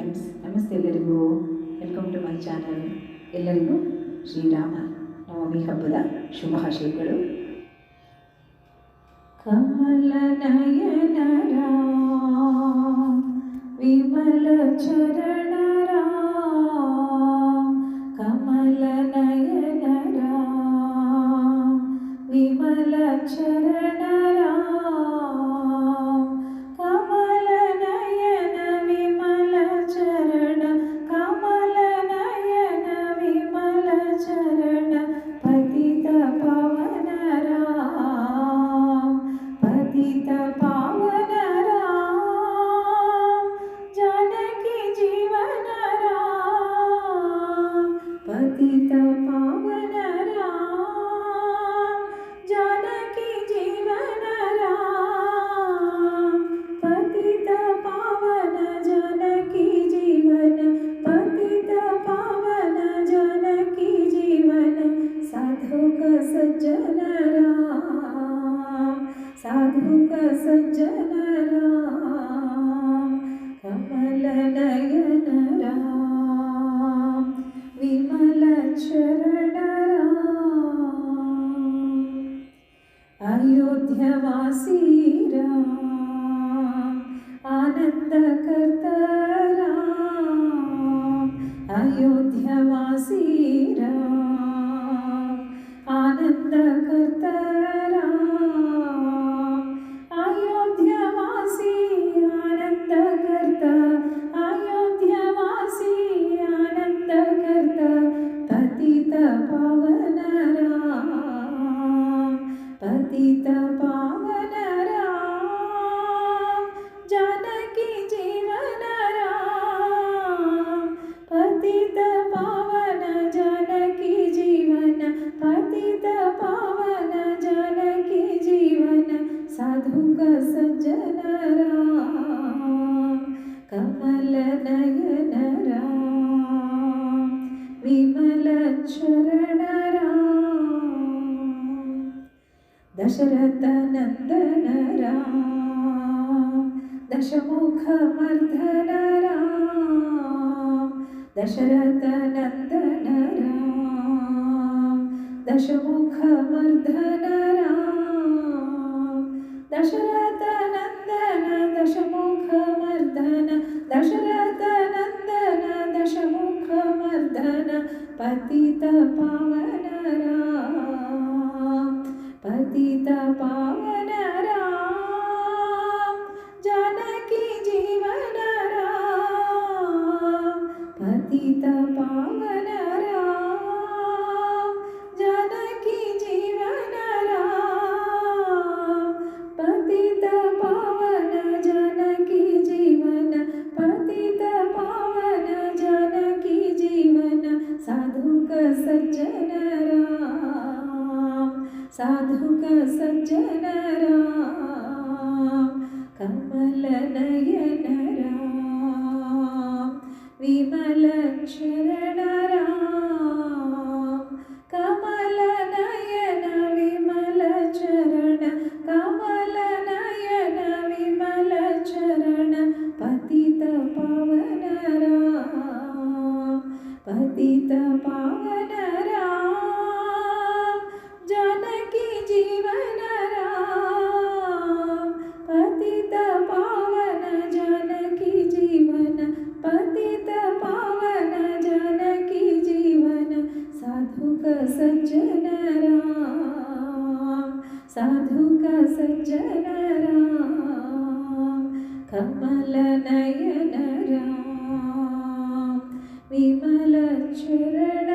Friends, ನಮಸ್ತೆ ಎಲ್ಲರಿಗೂ. Welcome to my channel. ಎಲ್ಲರಿಗೂ ಶ್ರೀರಾಮ ನವಮಿ ಹಬ್ಬದ ಶುಭಾಶಯಗಳು. ಕಮಲ ನಯನ ರಾಮ, ವಿಮಲ ಚರಣ ರಾಮ, ಕಮಲ ನಯನ ರಾಮ, ವಿಮಲ ಚರಣ पतित पावन राम, जानकी जीवन राम, पतित पावन जानकी जीवन, पतित पावन जानकी जीवन, साधुक सज्जन राम, साधुक सज्जन राम, कमल नयन राम, विमल चरण राम, अयोध्यावासी राम, आनंद करता राम, अयोध्यावासी राम, आनंद करता राम, अयोध्यावासी आनंद करता, अयोध्यावासी आनंद करता, पतित पावन राम, पतित पावन राम, जानकी जीवन राम, पतित पावन जानकी जीवन, पतित पावन जानकी जीवन, साधुक सज्जन राम, कमल नयन राम, विमल चरण राम, दशरथ नंदन राम, दशमुख मर्दन राम, दशरथ नंदन राम, दशमुख मर्दन राम, दशरथ नंदन दशमुख मर्दन, दशरथ नंदन दशमुख मर्दन, पतित पावन राम, पतित पावन राम, जानकी जीवन राम, पतित पावन राम, जानकी जीवन राम, पतित पावन जानकी जीवन, पतित पावन जानकी जीवन, साधुक सज्जन राम, साधुक सज्जन राम, कमल नयन राम, विमल चरण राम, कमल नयन विमल चरण, कमल नयन विमल चरण, पतित पावन राम, पतित पावन राम, जानकी जीवन राम, पतित पावन जानकी जीवन, पतित पावन जानकी जीवन, साधुक सज्जन राम, साधुक सज्जन राम, कमल नयन राम, विमल चरण